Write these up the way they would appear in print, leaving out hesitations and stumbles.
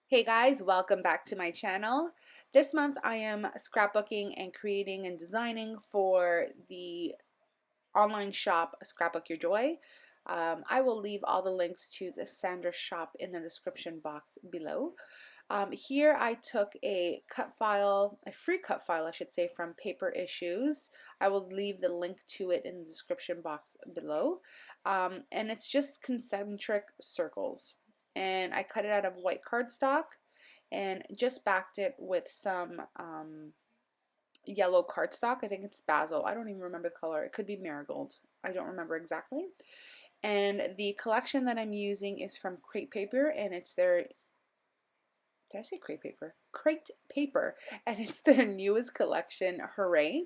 Hey guys, welcome back to my channel. This month I am scrapbooking and creating and designing for the online shop Scrapbook Your Joy. I will leave all the links to Sandra's shop in the description box below. Here I took a free cut file I should say, from Paper Issues. I will leave the link to it in the description box below. And it's just concentric circles. And I cut it out of white cardstock and just backed it with some yellow cardstock. I think it's basil. I don't even remember the color. It could be marigold. I don't remember exactly. And the collection that I'm using is from Crate Paper, and it's their, did I say Crate Paper? Crate Paper, and it's their newest collection, Hooray.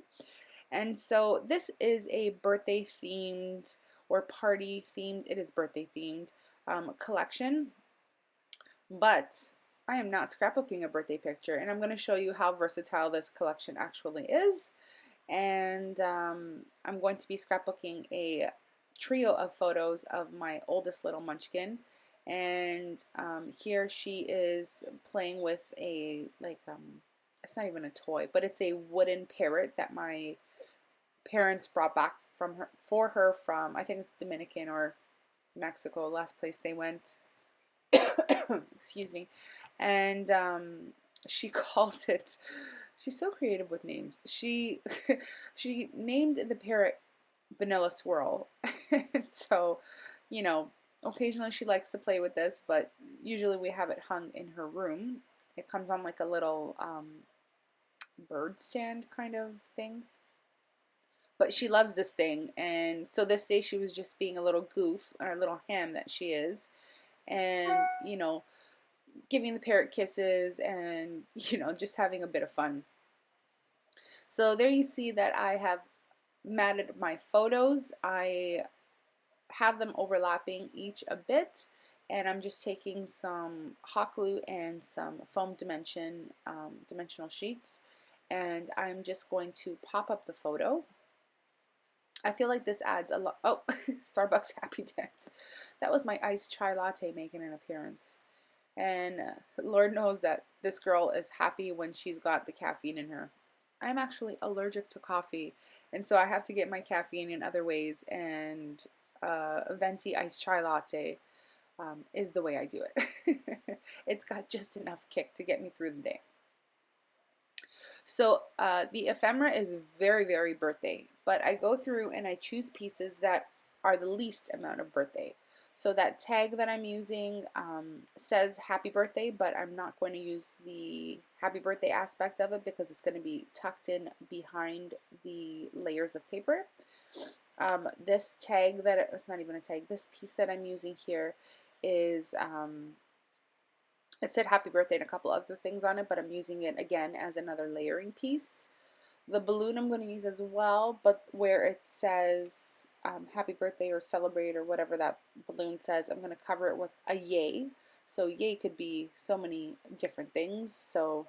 And so this is a birthday themed or party themed, it is birthday themed collection, but I am not scrapbooking a birthday picture, and I'm going to show you how versatile this collection actually is. And I'm going to be scrapbooking a trio of photos of my oldest little munchkin, and here she is playing with a it's not even a toy, but it's a wooden parrot that my parents brought back for her from, I think it's Dominican or Mexico, last place they went. Excuse me. And she called it, she's so creative with names. She she named the parrot Vanilla Swirl. And so, you know, occasionally she likes to play with this, but usually we have it hung in her room. It comes on like a little bird stand kind of thing. But she loves this thing, and so this day she was just being a little goof, or a little ham that she is, and giving the parrot kisses and just having a bit of fun. So there you see that I have matted my photos. I have them overlapping each a bit, and I'm just taking some hot glue and some foam dimensional sheets, and I'm just going to pop up the photo. I feel like this adds a lot. Oh, Starbucks Happy Dance. That was my iced chai latte making an appearance. And Lord knows that this girl is happy when she's got the caffeine in her. I'm actually allergic to coffee, and so I have to get my caffeine in other ways, and a venti iced chai latte is the way I do it. It's got just enough kick to get me through the day. So the ephemera is very, very birthday, but I go through and I choose pieces that are the least amount of birthday. So that tag that I'm using says happy birthday, but I'm not going to use the happy birthday aspect of it because it's going to be tucked in behind the layers of paper. This tag it's not even a tag, this piece that I'm using here is it said happy birthday and a couple other things on it, but I'm using it again as another layering piece. The balloon I'm going to use as well, but where it says happy birthday or celebrate or whatever that balloon says, I'm going to cover it with a yay. So yay could be so many different things. So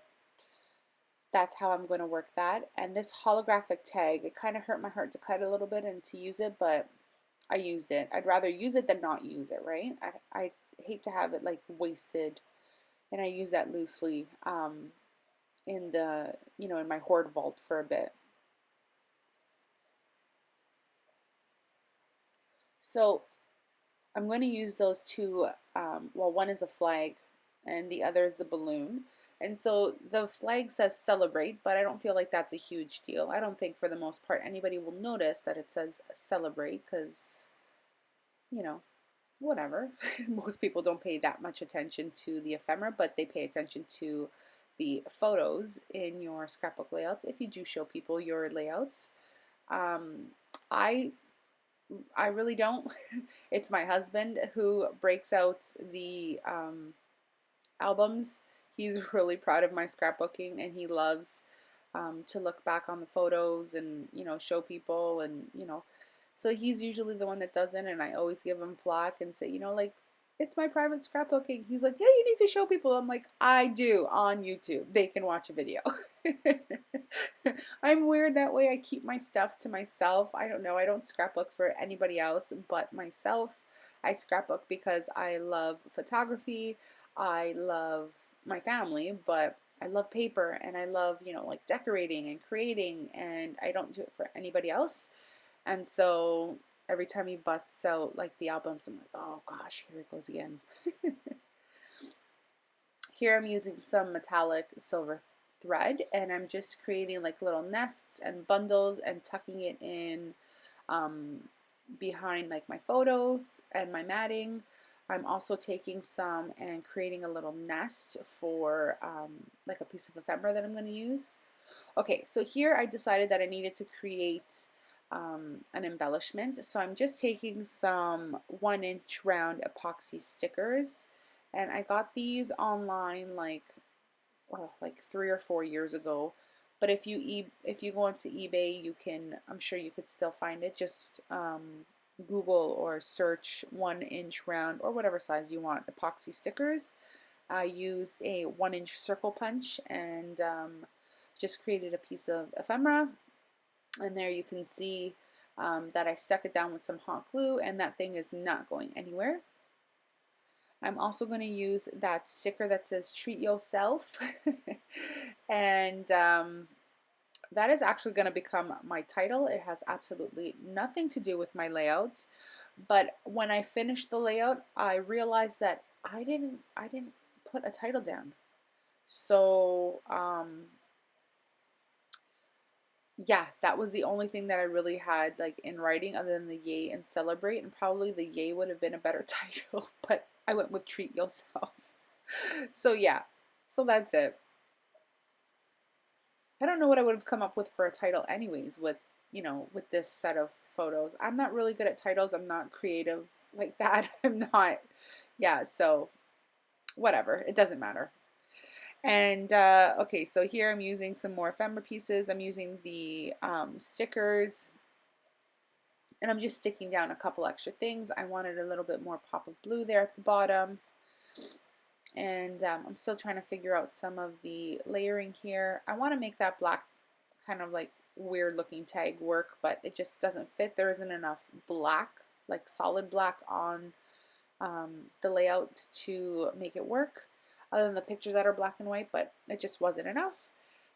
that's how I'm going to work that. And this holographic tag, it kind of hurt my heart to cut a little bit and to use it, but I used it. I'd rather use it than not use it, right? I hate to have it like wasted, and I use that loosely in the in my hoard vault for a bit. So I'm going to use those two. Well, one is a flag, and the other is the balloon. And so the flag says celebrate, but I don't feel like that's a huge deal. I don't think for the most part anybody will notice that it says celebrate because, whatever. Most people don't pay that much attention to the ephemera, but they pay attention to the photos in your scrapbook layouts if you do show people your layouts. I really don't. It's my husband who breaks out the albums. He's really proud of my scrapbooking, and he loves to look back on the photos and show people, and so he's usually the one that does it, and I always give him flack and say, like, it's my private scrapbooking. He's like, yeah, you need to show people. I'm like, I do on YouTube. They can watch a video. I'm weird that way. I keep my stuff to myself. I don't know. I don't scrapbook for anybody else but myself. I scrapbook because I love photography. I love my family, but I love paper and I love, you know, like decorating and creating, and I don't do it for anybody else. And so every time he busts out like the albums, I'm like, oh gosh, here it goes again. Here I'm using some metallic silver thread, and I'm just creating like little nests and bundles and tucking it in um, behind like my photos and my matting. I'm also taking some and creating a little nest for like a piece of ephemera that I'm going to use. Okay, so here I decided that I needed to create an embellishment. So I'm just taking some 1-inch round epoxy stickers, and I got these online like, well, like 3 or 4 years ago. But if you go onto eBay, you can, I'm sure you could still find it. Just Google or search 1-inch round or whatever size you want epoxy stickers. I used a 1-inch circle punch and just created a piece of ephemera, and there you can see that I stuck it down with some hot glue, and that thing is not going anywhere. I'm also going to use that sticker that says treat yourself and that is actually going to become my title. It has absolutely nothing to do with my layout, but when I finished the layout I realized that I didn't put a title down. So yeah, that was the only thing that I really had like in writing other than the yay and celebrate, and probably the yay would have been a better title, but I went with treat yourself. So yeah, so that's it. I don't know what I would have come up with for a title anyways with, you know, with this set of photos. I'm not really good at titles. I'm not creative like that. I'm not, yeah, so whatever, it doesn't matter. And okay, so here I'm using some more ephemera pieces. I'm using the stickers, and I'm just sticking down a couple extra things. I wanted a little bit more pop of blue there at the bottom. And I'm still trying to figure out some of the layering here. I want to make that black kind of like weird looking tag work, but it just doesn't fit. There isn't enough black, like solid black on the layout to make it work, other than the pictures that are black and white, but it just wasn't enough.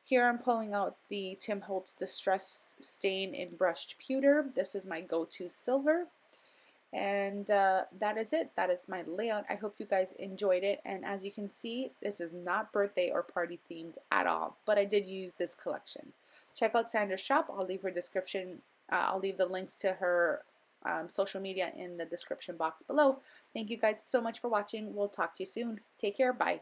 Here I'm pulling out the Tim Holtz Distressed Stain in Brushed Pewter. This is my go-to silver. And that is it. That is my layout. I hope you guys enjoyed it. And as you can see, this is not birthday or party themed at all, but I did use this collection. Check out Sandra's shop. I'll leave her description. I'll leave the links to her social media in the description box below. Thank you guys so much for watching. We'll talk to you soon. Take care. Bye.